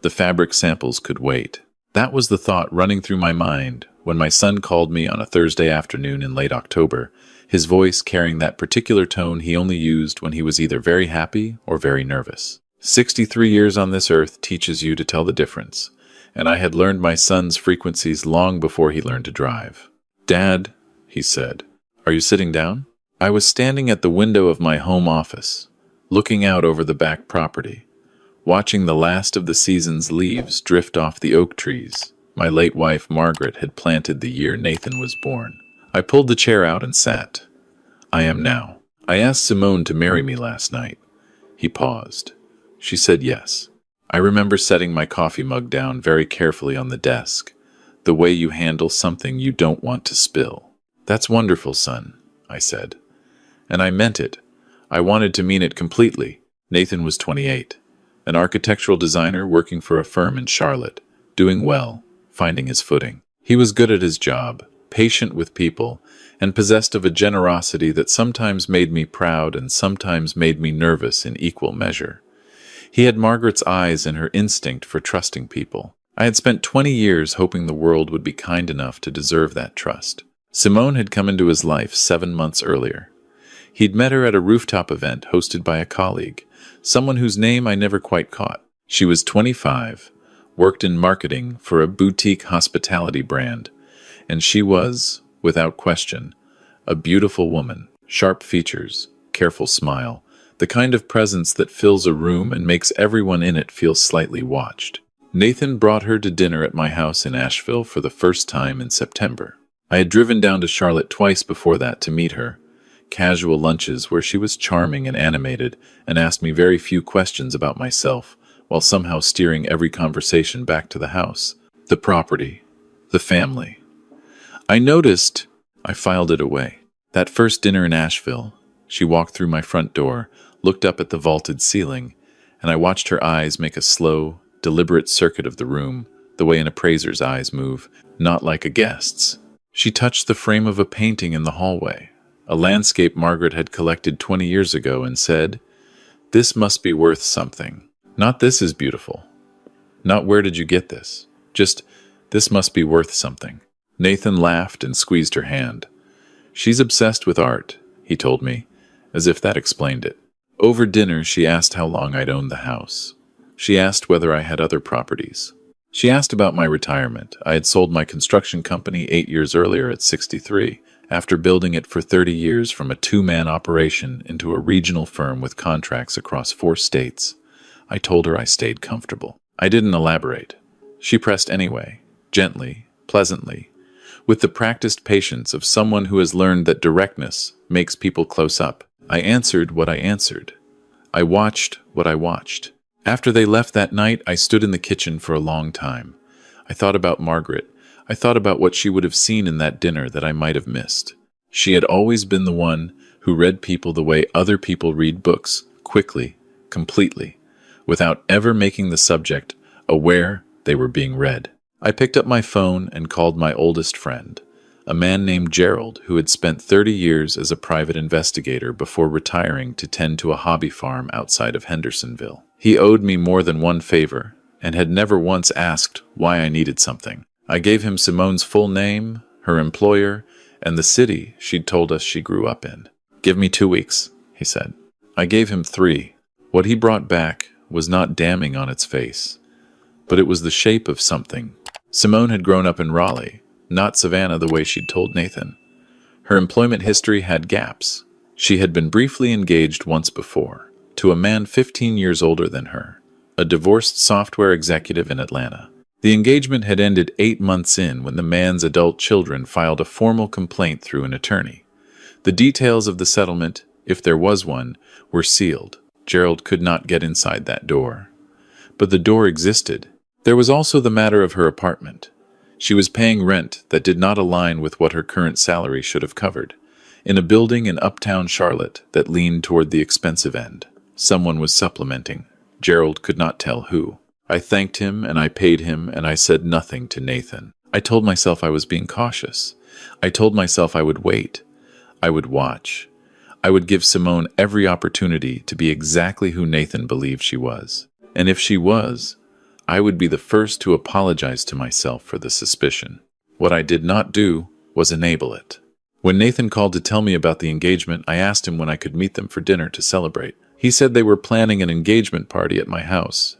The fabric samples could wait. That was the thought running through my mind when my son called me on a Thursday afternoon in late October, his voice carrying that particular tone he only used when he was either very happy or very nervous. 63 years on this earth teaches you to tell the difference, and I had learned my son's frequencies long before he learned to drive. "Dad," he said, "are you sitting down?" I was standing at the window of my home office, looking out over the back property, watching the last of the season's leaves drift off the oak trees my late wife Margaret had planted the year Nathan was born. I pulled the chair out and sat. "I am now. I asked Simone to marry me last night." He paused. She said yes. I remember setting my coffee mug down very carefully on the desk, the way you handle something you don't want to spill. "That's wonderful, son," I said. And I meant it. I wanted to mean it completely. Nathan was 28, an architectural designer working for a firm in Charlotte, doing well, finding his footing. He was good at his job, patient with people, and possessed of a generosity that sometimes made me proud and sometimes made me nervous in equal measure. He had Margaret's eyes and her instinct for trusting people. I had spent 20 years hoping the world would be kind enough to deserve that trust. Simone had come into his life 7 months earlier. He'd met her at a rooftop event hosted by a colleague, someone whose name I never quite caught. She was 25, worked in marketing for a boutique hospitality brand, and she was, without question, a beautiful woman, sharp features, careful smile, the kind of presence that fills a room and makes everyone in it feel slightly watched. Nathan brought her to dinner at my house in Asheville for the first time in September. I had driven down to Charlotte twice before that to meet her, casual lunches where she was charming and animated and asked me very few questions about myself, while somehow steering every conversation back to the house, the property, the family. I noticed I filed it away. That first dinner in Asheville, she walked through my front door, looked up at the vaulted ceiling, and I watched her eyes make a slow, deliberate circuit of the room, the way an appraiser's eyes move, not like a guest's. She touched the frame of a painting in the hallway, a landscape Margaret had collected 20 years ago, and said, "This must be worth something. Not this is beautiful. Not where did you get this. Just, this must be worth something." Nathan laughed and squeezed her hand. "She's obsessed with art," he told me, as if that explained it. Over dinner, she asked how long I'd owned the house. She asked whether I had other properties. She asked about my retirement. I had sold my construction company 8 years earlier at 63, after building it for 30 years from a 2-man operation into a regional firm with contracts across 4 states. I told her I stayed comfortable. I didn't elaborate. She pressed anyway, gently, pleasantly, with the practiced patience of someone who has learned that directness makes people close up. I answered what I answered. I watched what I watched. After they left that night, I stood in the kitchen for a long time. I thought about Margaret. I thought about what she would have seen in that dinner that I might have missed. She had always been the one who read people the way other people read books, quickly, completely, without ever making the subject aware they were being read. I picked up my phone and called my oldest friend, a man named Gerald who had spent 30 years as a private investigator before retiring to tend to a hobby farm outside of Hendersonville. He owed me more than one favor and had never once asked why I needed something. I gave him Simone's full name, her employer, and the city she'd told us she grew up in. "Give me 2 weeks," he said. I gave him 3. What he brought back was not damning on its face, but it was the shape of something. Simone had grown up in Raleigh, not Savannah the way she'd told Nathan. Her employment history had gaps. She had been briefly engaged once before, to a man 15 years older than her, a divorced software executive in Atlanta. The engagement had ended 8 months in when the man's adult children filed a formal complaint through an attorney. The details of the settlement, if there was one, were sealed. Gerald could not get inside that door. But the door existed. There was also the matter of her apartment. She was paying rent that did not align with what her current salary should have covered, in a building in uptown Charlotte that leaned toward the expensive end. Someone was supplementing. Gerald could not tell who. I thanked him and I paid him and I said nothing to Nathan. I told myself I was being cautious. I told myself I would wait. I would watch. I would give Simone every opportunity to be exactly who Nathan believed she was. And if she was, I would be the first to apologize to myself for the suspicion. What I did not do was enable it. When Nathan called to tell me about the engagement, I asked him when I could meet them for dinner to celebrate. He said they were planning an engagement party at my house,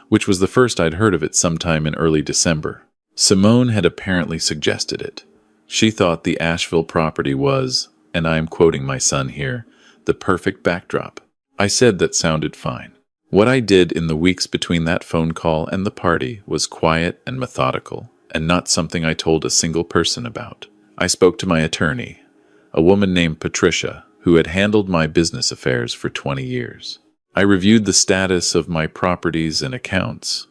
which was the first I'd heard of it sometime in early December. Simone had apparently suggested it. She thought the Asheville property was, and I am quoting my son here, the perfect backdrop. I said that sounded fine. What I did in the weeks between that phone call and the party was quiet and methodical, and not something I told a single person about. I spoke to my attorney, a woman named Patricia, who had handled my business affairs for 20 years. I reviewed the status of my properties and accounts.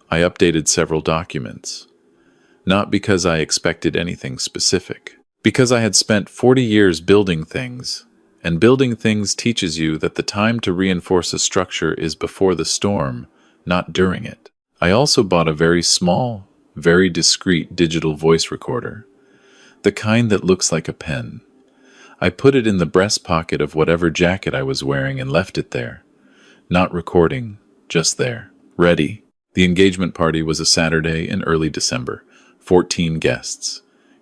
I updated several documents. Not because I expected anything specific. Because I had spent 40 years building things, and building things teaches you that the time to reinforce a structure is before the storm, not during it. I also bought a very small, very discreet digital voice recorder, the kind that looks like a pen. I put it in the breast pocket of whatever jacket I was wearing and left it there. Not recording, just there, ready. The engagement party was a Saturday in early December. 14 guests.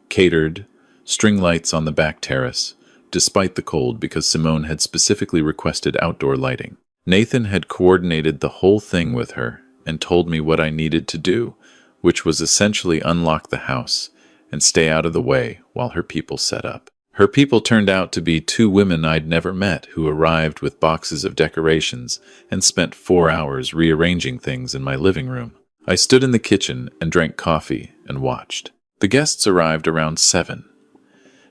Catered, string lights on the back terrace, despite the cold because Simone had specifically requested outdoor lighting. Nathan had coordinated the whole thing with her and told me what I needed to do, which was essentially unlock the house and stay out of the way while her people set up. Her people turned out to be 2 women I'd never met who arrived with boxes of decorations and spent 4 hours rearranging things in my living room. I stood in the kitchen and drank coffee and watched. The guests arrived around 7.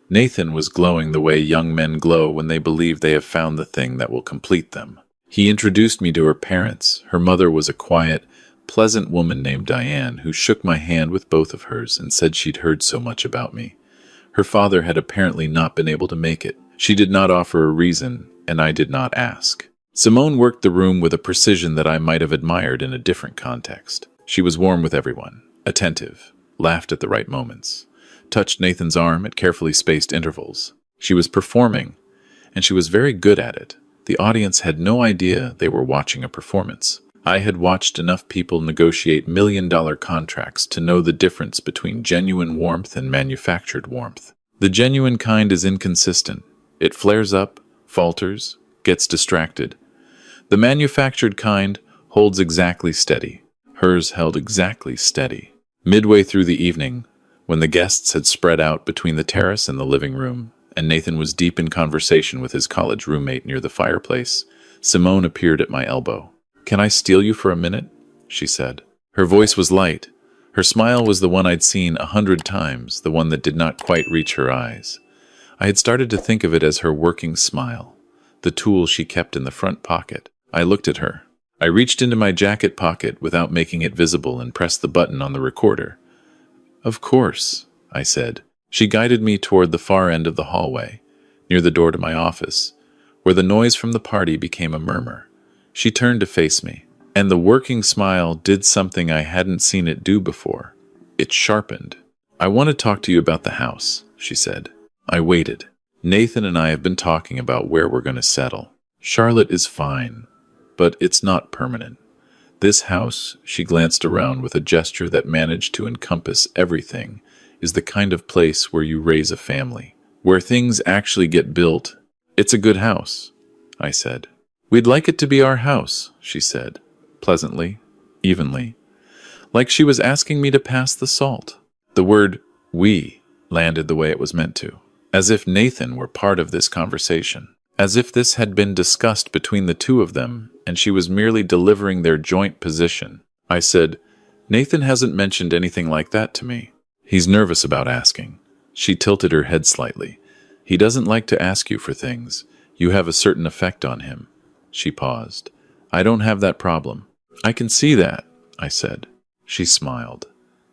Nathan was glowing the way young men glow when they believe they have found the thing that will complete them. He introduced me to her parents. Her mother was a quiet, pleasant woman named Diane who shook my hand with both of hers and said she'd heard so much about me. Her father had apparently not been able to make it. She did not offer a reason, and I did not ask. Simone worked the room with a precision that I might have admired in a different context. She was warm with everyone, attentive, laughed at the right moments, touched Nathan's arm at carefully spaced intervals. She was performing, and she was very good at it. The audience had no idea they were watching a performance. I had watched enough people negotiate million-dollar contracts to know the difference between genuine warmth and manufactured warmth. The genuine kind is inconsistent. It flares up, falters, gets distracted. The manufactured kind holds exactly steady. Hers held exactly steady. Midway through the evening, when the guests had spread out between the terrace and the living room, and Nathan was deep in conversation with his college roommate near the fireplace, Simone appeared at my elbow. "Can I steal you for a minute?" she said. Her voice was light. Her smile was the one I'd seen 100 times, the one that did not quite reach her eyes. I had started to think of it as her working smile, the tool she kept in the front pocket. I looked at her. I reached into my jacket pocket without making it visible and pressed the button on the recorder. "Of course," I said. She guided me toward the far end of the hallway, near the door to my office, where the noise from the party became a murmur. She turned to face me, and the working smile did something I hadn't seen it do before. It sharpened. "I want to talk to you about the house," she said. I waited. "Nathan and I have been talking about where we're going to settle. Charlotte is fine, but it's not permanent. This house," she glanced around with a gesture that managed to encompass everything, "is the kind of place where you raise a family, where things actually get built. It's a good house," I said. "We'd like it to be our house," she said, pleasantly, evenly, like she was asking me to pass the salt. The word "we" landed the way it was meant to, as if Nathan were part of this conversation, as if this had been discussed between the two of them and she was merely delivering their joint position. I said, "Nathan hasn't mentioned anything like that to me. He's nervous about asking." She tilted her head slightly. "He doesn't like to ask you for things. You have a certain effect on him." She paused. "I don't have that problem." "I can see that," I said. She smiled.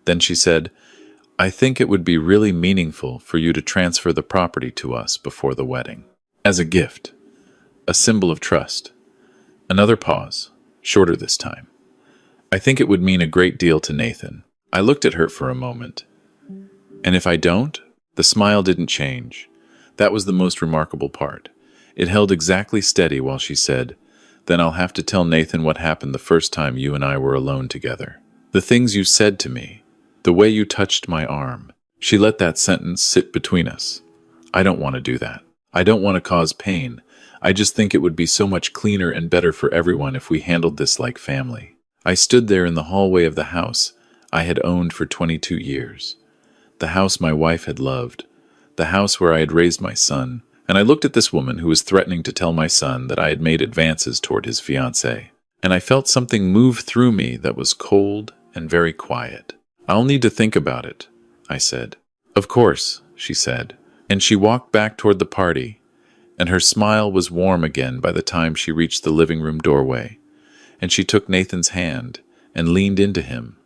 Then she said, "I think it would be really meaningful for you to transfer the property to us before the wedding. As a gift. A symbol of trust." Another pause, shorter this time. "I think it would mean a great deal to Nathan." I looked at her for a moment. "And if I don't?" The smile didn't change. That was the most remarkable part. It held exactly steady while she said, Then I'll have to tell Nathan what happened the first time you and I were alone together. The things you said to me, the way you touched my arm." She let that sentence sit between us. "I don't want to do that. I don't want to cause pain. I just think it would be so much cleaner and better for everyone if we handled this like family." I stood there in the hallway of the house I had owned for 22 years. The house my wife had loved. The house where I had raised my son. And I looked at this woman who was threatening to tell my son that I had made advances toward his fiancée. And I felt something move through me that was cold and very quiet. "I'll need to think about it," I said. "Of course," she said. And she walked back toward the party, and her smile was warm again by the time she reached the living room doorway. And she took Nathan's hand and leaned into him,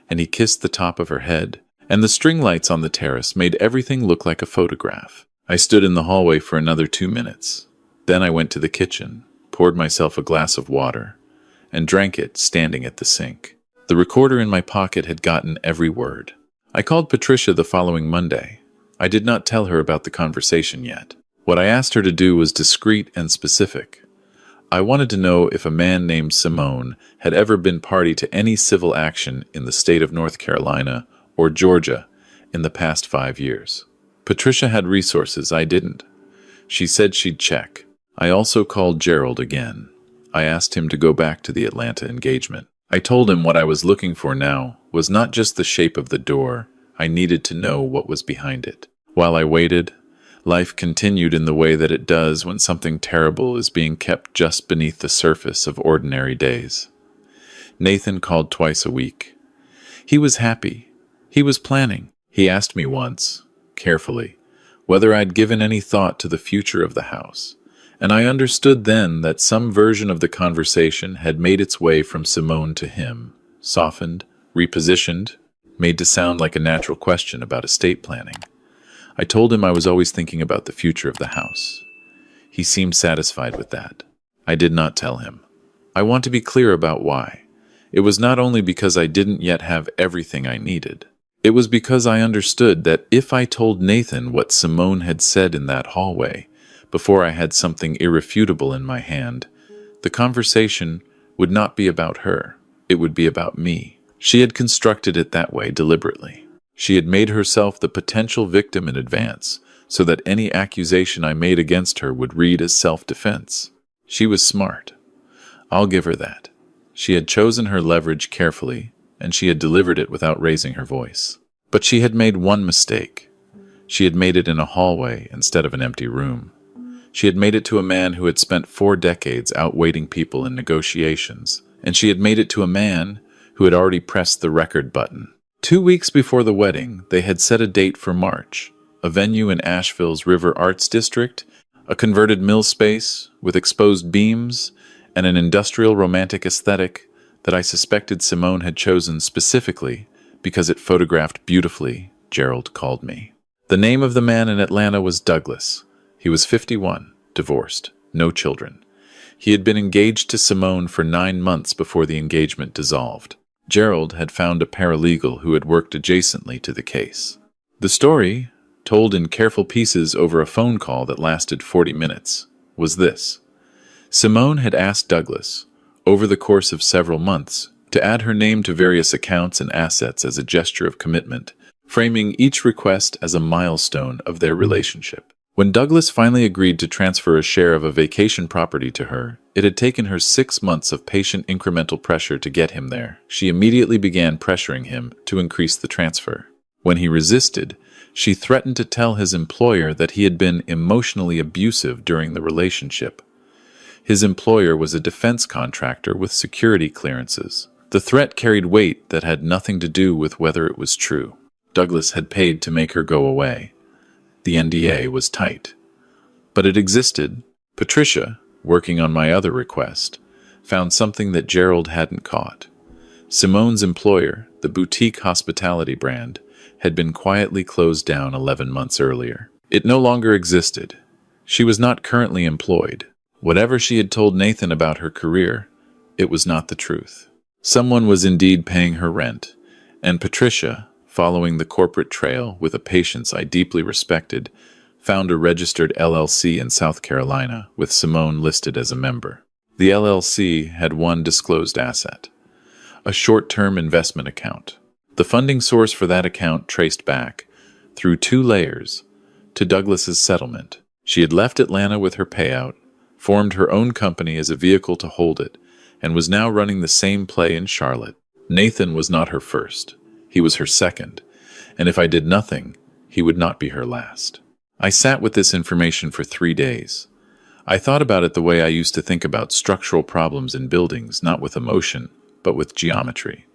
and he kissed the top of her head, and the string lights on the terrace made everything look like a photograph. I stood in the hallway for another 2 minutes. Then I went to the kitchen, poured myself a glass of water, and drank it standing at the sink. The recorder in my pocket had gotten every word. I called Patricia the following Monday. I did not tell her about the conversation yet. What I asked her to do was discreet and specific. I wanted to know if a man named Simone had ever been party to any civil action in the state of North Carolina or Georgia in the past 5 years. Patricia had resources I didn't. She said she'd check. I also called Gerald again. I asked him to go back to the Atlanta engagement. I told him what I was looking for now was not just the shape of the door. I needed to know what was behind it. While I waited, life continued in the way that it does when something terrible is being kept just beneath the surface of ordinary days. Nathan called twice a week. He was happy. He was planning. He asked me once, carefully, whether I'd given any thought to the future of the house, and I understood then that some version of the conversation had made its way from Simone to him, softened, repositioned, made to sound like a natural question about estate planning. I told him I was always thinking about the future of the house. He seemed satisfied with that. I did not tell him. I want to be clear about why. It was not only because I didn't yet have everything I needed. It was because I understood that if I told Nathan what Simone had said in that hallway, before I had something irrefutable in my hand, the conversation would not be about her. It would be about me. She had constructed it that way deliberately. She had made herself the potential victim in advance, so that any accusation I made against her would read as self-defense. She was smart. I'll give her that. She had chosen her leverage carefully, and she had delivered it without raising her voice. But she had made one mistake. She had made it in a hallway instead of an empty room. She had made it to a man who had spent 4 decades outweighting people in negotiations, and she had made it to a man who had already pressed the record button. 2 weeks before the wedding, they had set a date for March, a venue in Asheville's River Arts District, a converted mill space with exposed beams and an industrial romantic aesthetic that I suspected Simone had chosen specifically because it photographed beautifully, Gerald called me. The name of the man in Atlanta was Douglas. He was 51, divorced, no children. He had been engaged to Simone for 9 months before the engagement dissolved. Gerald had found a paralegal who had worked adjacently to the case. The story, told in careful pieces over a phone call that lasted 40 minutes, was this. Simone had asked Douglas, over the course of several months, to add her name to various accounts and assets as a gesture of commitment, framing each request as a milestone of their relationship. When Douglas finally agreed to transfer a share of a vacation property to her, it had taken her 6 months of patient incremental pressure to get him there. She immediately began pressuring him to increase the transfer. When he resisted, she threatened to tell his employer that he had been emotionally abusive during the relationship. His employer was a defense contractor with security clearances. The threat carried weight that had nothing to do with whether it was true. Douglas had paid to make her go away. The NDA was tight. But it existed. Patricia, working on my other request, found something that Gerald hadn't caught. Simone's employer, the boutique hospitality brand, had been quietly closed down 11 months earlier. It no longer existed. She was not currently employed. Whatever she had told Nathan about her career, it was not the truth. Someone was indeed paying her rent, and Patricia, following the corporate trail with a patience I deeply respected, found a registered LLC in South Carolina with Simone listed as a member. The LLC had one disclosed asset, a short-term investment account. The funding source for that account traced back, through 2 layers, to Douglas's settlement. She had left Atlanta with her payout, formed her own company as a vehicle to hold it, and was now running the same play in Charlotte. Nathan was not her first. He was her second, and if I did nothing, he would not be her last. I sat with this information for 3 days. I thought about it the way I used to think about structural problems in buildings, not with emotion, but with geometry.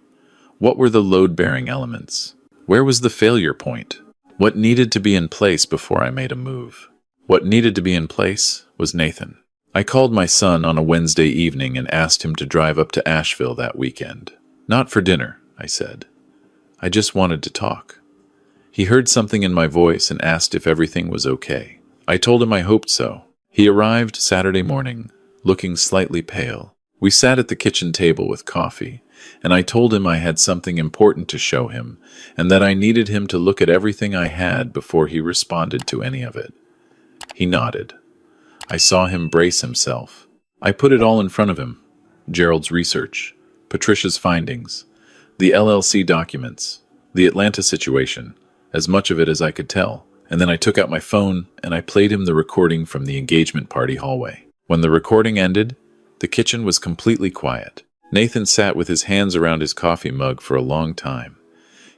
What were the load-bearing elements? Where was the failure point? What needed to be in place before I made a move? What needed to be in place was Nathan. I called my son on a Wednesday evening and asked him to drive up to Asheville that weekend. Not for dinner, I said. I just wanted to talk. He heard something in my voice and asked if everything was okay. I told him I hoped so. He arrived Saturday morning, looking slightly pale. We sat at the kitchen table with coffee, and I told him I had something important to show him, and that I needed him to look at everything I had before he responded to any of it. He nodded. I saw him brace himself. I put it all in front of him. Gerald's research, Patricia's findings, the LLC documents, the Atlanta situation, as much of it as I could tell. And then I took out my phone and I played him the recording from the engagement party hallway. When the recording ended, the kitchen was completely quiet. Nathan sat with his hands around his coffee mug for a long time.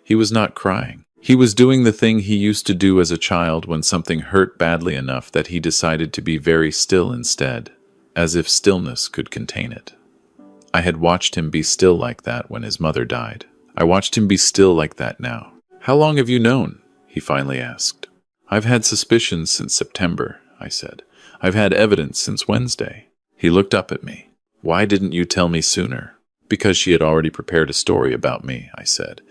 He was not crying. He was doing the thing he used to do as a child when something hurt badly enough that he decided to be very still instead, as if stillness could contain it. I had watched him be still like that when his mother died. I watched him be still like that now. "How long have you known?" he finally asked. "I've had suspicions since September," I said. "I've had evidence since Wednesday." He looked up at me. "Why didn't you tell me sooner?" "Because she had already prepared a story about me," I said.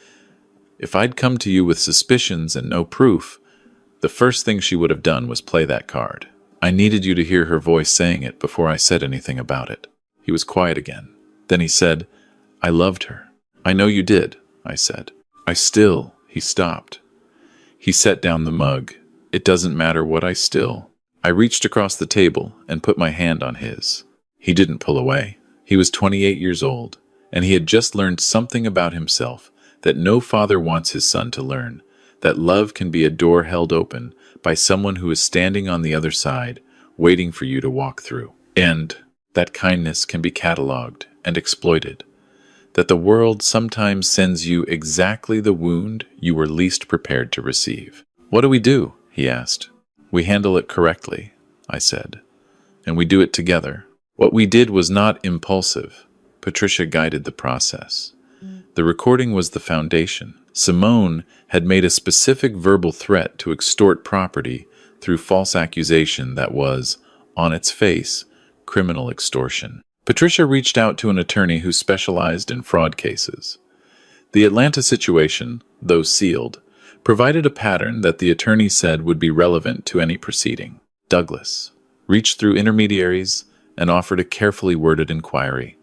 "If I'd come to you with suspicions and no proof, the first thing she would have done was play that card. I needed you to hear her voice saying it before I said anything about it." He was quiet again. Then he said, "I loved her." "I know you did," I said. He stopped. He set down the mug. "It doesn't matter what I still." I reached across the table and put my hand on his. He didn't pull away. He was 28 years old, and he had just learned something about himself that no father wants his son to learn, that love can be a door held open by someone who is standing on the other side, waiting for you to walk through, and that kindness can be cataloged and exploited, that the world sometimes sends you exactly the wound you were least prepared to receive. "What do we do?" he asked. "We handle it correctly," I said, "and we do it together." What we did was not impulsive. Patricia guided the process. The recording was the foundation. Simone had made a specific verbal threat to extort property through false accusation that was, on its face, criminal extortion. Patricia reached out to an attorney who specialized in fraud cases. The Atlanta situation, though sealed, provided a pattern that the attorney said would be relevant to any proceeding. Douglas reached through intermediaries and offered a carefully worded inquiry.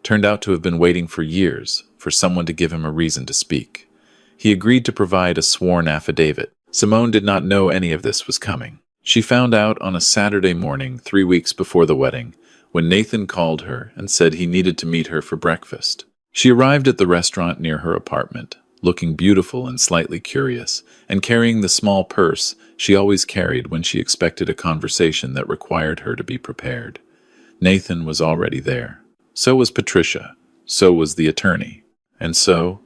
Turned out to have been waiting for years for someone to give him a reason to speak. He agreed to provide a sworn affidavit. Simone did not know any of this was coming. She found out on a Saturday morning 3 weeks before the wedding, when Nathan called her and said he needed to meet her for breakfast. She arrived at the restaurant near her apartment, looking beautiful and slightly curious, and carrying the small purse she always carried when she expected a conversation that required her to be prepared. Nathan was already there. So was Patricia. So was the attorney. And so,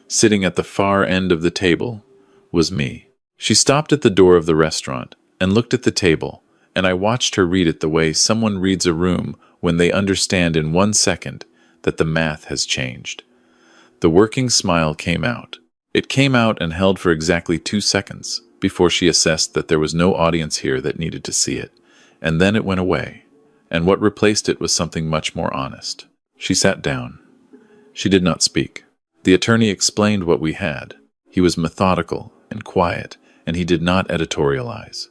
sitting at the far end of the table, was me. She stopped at the door of the restaurant and looked at the table, and I watched her read it the way someone reads a room when they understand in 1 second that the math has changed. The working smile came out. It came out and held for exactly 2 seconds before she assessed that there was no audience here that needed to see it, and then it went away, and what replaced it was something much more honest. She sat down. She did not speak. The attorney explained what we had. He was methodical and quiet, and he did not editorialize.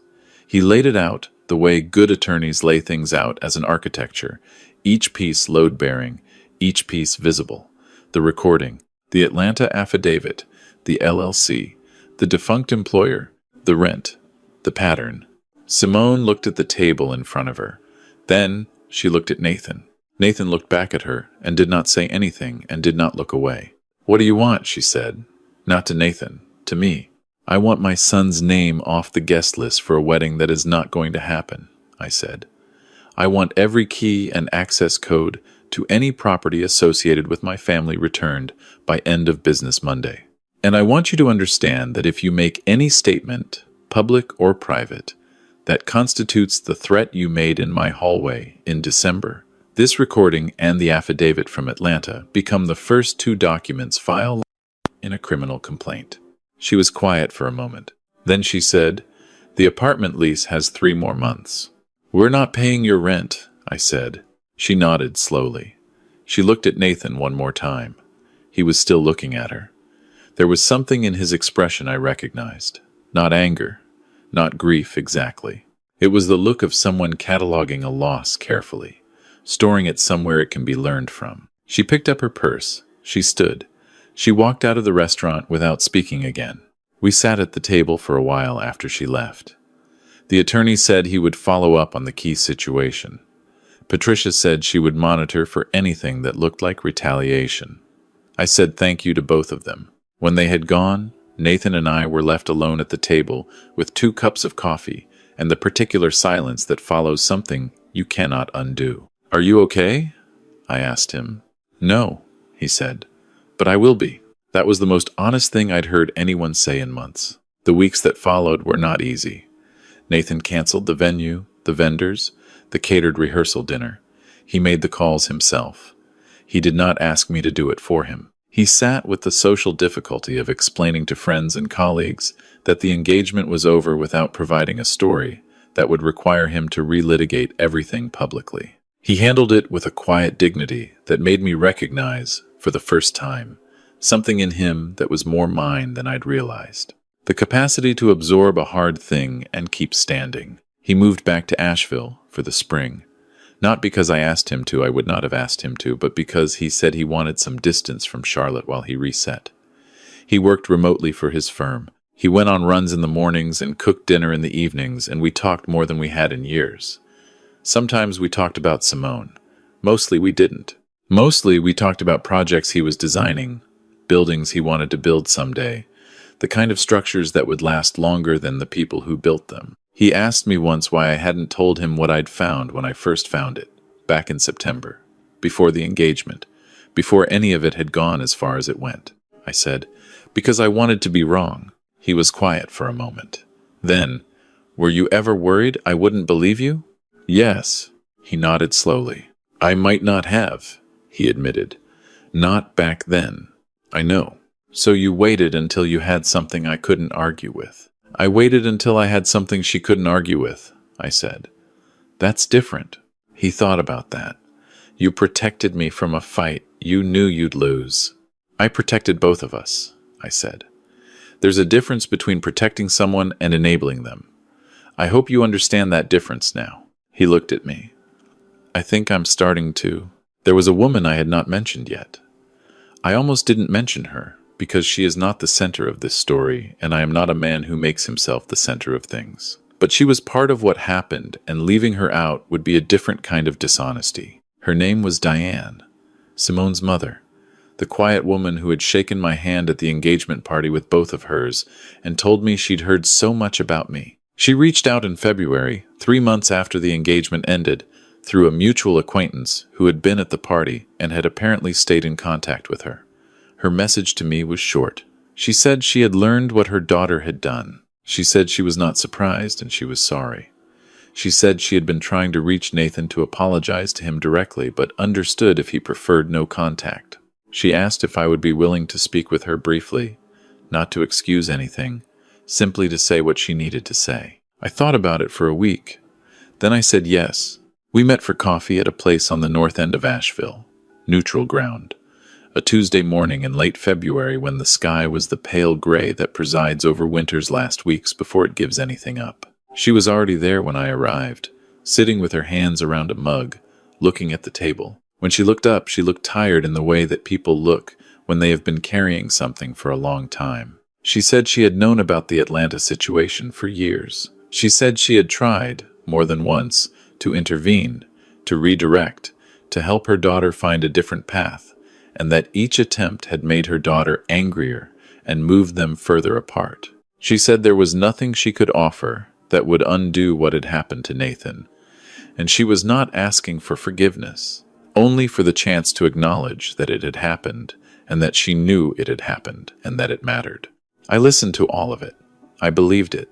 He laid it out the way good attorneys lay things out as an architecture, each piece load-bearing, each piece visible. The recording, the Atlanta affidavit, the LLC, the defunct employer, the rent, the pattern. Simone looked at the table in front of her. Then she looked at Nathan. Nathan looked back at her and did not say anything and did not look away. "What do you want?" she said. Not to Nathan, to me. "I want my son's name off the guest list for a wedding that is not going to happen," I said. "I want every key and access code to any property associated with my family returned by end of business Monday. And I want you to understand that if you make any statement, public or private, that constitutes the threat you made in my hallway in December, this recording and the affidavit from Atlanta become the first two documents filed in a criminal complaint." She was quiet for a moment. Then she said, "The apartment lease has 3 more months." "We're not paying your rent," I said. She nodded slowly. She looked at Nathan one more time. He was still looking at her. There was something in his expression I recognized. Not anger, not grief exactly. It was the look of someone cataloging a loss carefully, storing it somewhere it can be learned from. She picked up her purse. She stood. She walked out of the restaurant without speaking again. We sat at the table for a while after she left. The attorney said he would follow up on the key situation. Patricia said she would monitor for anything that looked like retaliation. I said thank you to both of them. When they had gone, Nathan and I were left alone at the table with 2 cups of coffee and the particular silence that follows something you cannot undo. "Are you okay?" I asked him. "No," he said. "But I will be." That was the most honest thing I'd heard anyone say in months. The weeks that followed were not easy. Nathan canceled the venue, the vendors, the catered rehearsal dinner. He made the calls himself. He did not ask me to do it for him. He sat with the social difficulty of explaining to friends and colleagues that the engagement was over without providing a story that would require him to relitigate everything publicly. He handled it with a quiet dignity that made me recognize, for the first time, something in him that was more mine than I'd realized. The capacity to absorb a hard thing and keep standing. He moved back to Asheville for the spring. Not because I asked him to, I would not have asked him to, but because he said he wanted some distance from Charlotte while he reset. He worked remotely for his firm. He went on runs in the mornings and cooked dinner in the evenings, and we talked more than we had in years. Sometimes we talked about Simone. Mostly we didn't. Mostly we talked about projects he was designing, buildings he wanted to build someday, the kind of structures that would last longer than the people who built them. He asked me once why I hadn't told him what I'd found when I first found it, back in September, before the engagement, before any of it had gone as far as it went. I said, "Because I wanted to be wrong." He was quiet for a moment. Then, "Were you ever worried I wouldn't believe you?" "Yes." He nodded slowly. "I might not have," he admitted. "Not back then." "I know. So you waited until you had something I couldn't argue with." "I waited until I had something she couldn't argue with," I said. "That's different." He thought about that. "You protected me from a fight you knew you'd lose." "I protected both of us," I said. "There's a difference between protecting someone and enabling them. I hope you understand that difference now." He looked at me. "I think I'm starting to." There was a woman I had not mentioned yet. I almost didn't mention her, because she is not the center of this story, and I am not a man who makes himself the center of things. But she was part of what happened, and leaving her out would be a different kind of dishonesty. Her name was Diane, Simone's mother, the quiet woman who had shaken my hand at the engagement party with both of hers and told me she'd heard so much about me. She reached out in February, 3 months after the engagement ended, through a mutual acquaintance who had been at the party and had apparently stayed in contact with her. Her message to me was short. She said she had learned what her daughter had done. She said she was not surprised and she was sorry. She said she had been trying to reach Nathan to apologize to him directly, but understood if he preferred no contact. She asked if I would be willing to speak with her briefly, not to excuse anything, simply to say what she needed to say. I thought about it for a week. Then I said yes. We met for coffee at a place on the north end of Asheville, Neutral Ground. A Tuesday morning in late February when the sky was the pale gray that presides over winter's last weeks before it gives anything up. She was already there when I arrived, sitting with her hands around a mug, looking at the table. When she looked up, she looked tired in the way that people look when they have been carrying something for a long time. She said she had known about the Atlanta situation for years. She said she had tried, more than once, to intervene, to redirect, to help her daughter find a different path, and that each attempt had made her daughter angrier and moved them further apart. She said there was nothing she could offer that would undo what had happened to Nathan, and she was not asking for forgiveness, only for the chance to acknowledge that it had happened, and that she knew it had happened, and that it mattered. I listened to all of it. I believed it.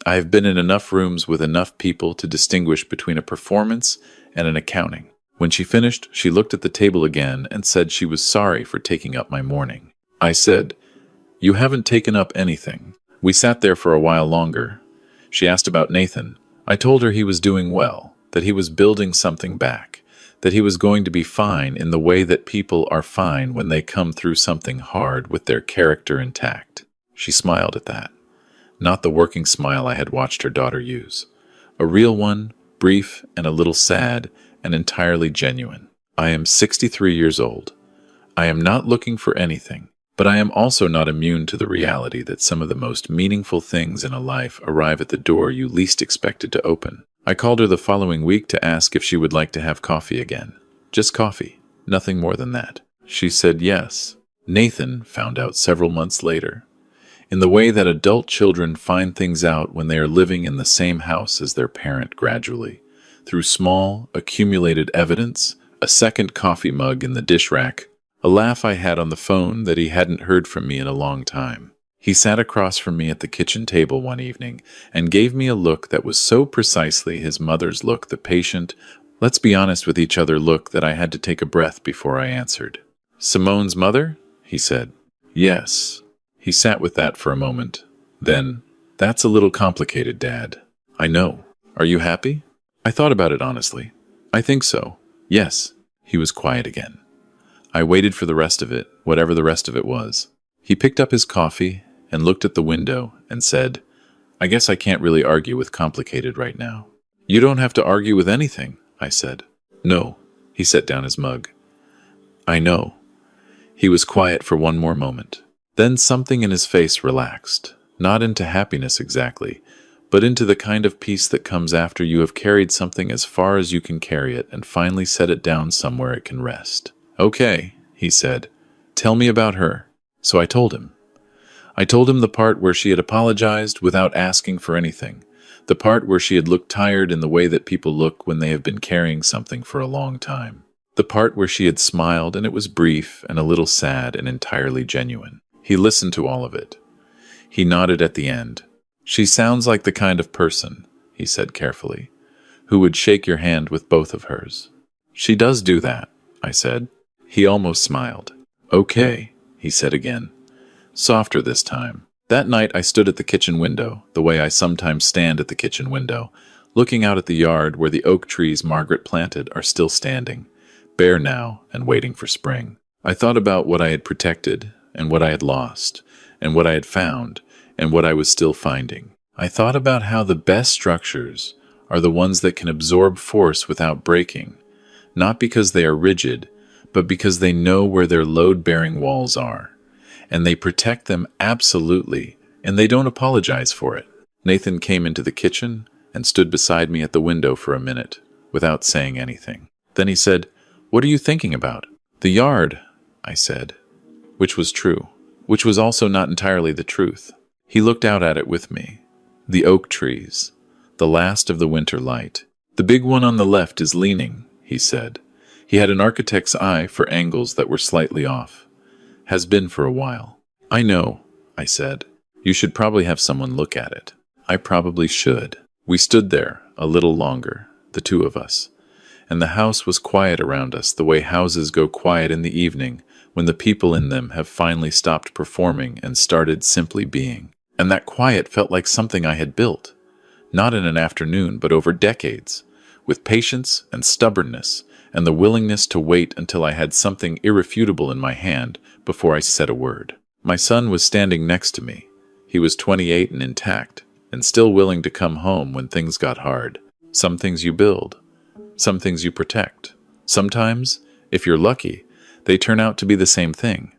I have been in enough rooms with enough people to distinguish between a performance and an accounting. When she finished, she looked at the table again and said she was sorry for taking up my morning. I said, "You haven't taken up anything." We sat there for a while longer. She asked about Nathan. I told her he was doing well, that he was building something back, that he was going to be fine in the way that people are fine when they come through something hard with their character intact. She smiled at that. Not the working smile I had watched her daughter use. A real one, brief and a little sad, and entirely genuine. I am 63 years old. I am not looking for anything, but I am also not immune to the reality that some of the most meaningful things in a life arrive at the door you least expected to open. I called her the following week to ask if she would like to have coffee again. Just coffee, nothing more than that. She said yes. Nathan found out several months later. In the way that adult children find things out when they are living in the same house as their parent gradually, through small, accumulated evidence, a second coffee mug in the dish rack, a laugh I had on the phone that he hadn't heard from me in a long time. He sat across from me at the kitchen table one evening and gave me a look that was so precisely his mother's look, the patient, let's be honest with each other look, that I had to take a breath before I answered. "Simone's mother?" he said. "Yes." He sat with that for a moment. Then, "That's a little complicated, Dad." "I know. Are you happy?" I thought about it honestly. "I think so. Yes." He was quiet again. I waited for the rest of it, whatever the rest of it was. He picked up his coffee and looked at the window and said, "I guess I can't really argue with complicated right now." "You don't have to argue with anything," I said. "No." He set down his mug. "I know." He was quiet for one more moment. Then something in his face relaxed, not into happiness exactly, but into the kind of peace that comes after you have carried something as far as you can carry it and finally set it down somewhere it can rest. "Okay," he said. "Tell me about her." So I told him. I told him the part where she had apologized without asking for anything, the part where she had looked tired in the way that people look when they have been carrying something for a long time, the part where she had smiled and it was brief and a little sad and entirely genuine. He listened to all of it. He nodded at the end. "She sounds like the kind of person," he said carefully, "who would shake your hand with both of hers." "She does do that," I said. He almost smiled. "Okay," he said again, softer this time. That night I stood at the kitchen window, the way I sometimes stand at the kitchen window, looking out at the yard where the oak trees Margaret planted are still standing, bare now and waiting for spring. I thought about what I had protected, and what I had lost, and what I had found, and what I was still finding. I thought about how the best structures are the ones that can absorb force without breaking, not because they are rigid, but because they know where their load-bearing walls are, and they protect them absolutely, and they don't apologize for it. Nathan came into the kitchen and stood beside me at the window for a minute, without saying anything. Then he said, "What are you thinking about?" "The yard," I said. Which was true, which was also not entirely the truth. He looked out at it with me. The oak trees, the last of the winter light. "The big one on the left is leaning," he said. He had an architect's eye for angles that were slightly off. "Has been for a while." "I know," I said. "You should probably have someone look at it." "I probably should." We stood there a little longer, the two of us, and the house was quiet around us the way houses go quiet in the evening when the people in them have finally stopped performing and started simply being. And that quiet felt like something I had built, not in an afternoon, but over decades, with patience and stubbornness and the willingness to wait until I had something irrefutable in my hand before I said a word. My son was standing next to me. He was 28 and intact, and still willing to come home when things got hard. Some things you build, some things you protect. Sometimes, if you're lucky, they turn out to be the same thing.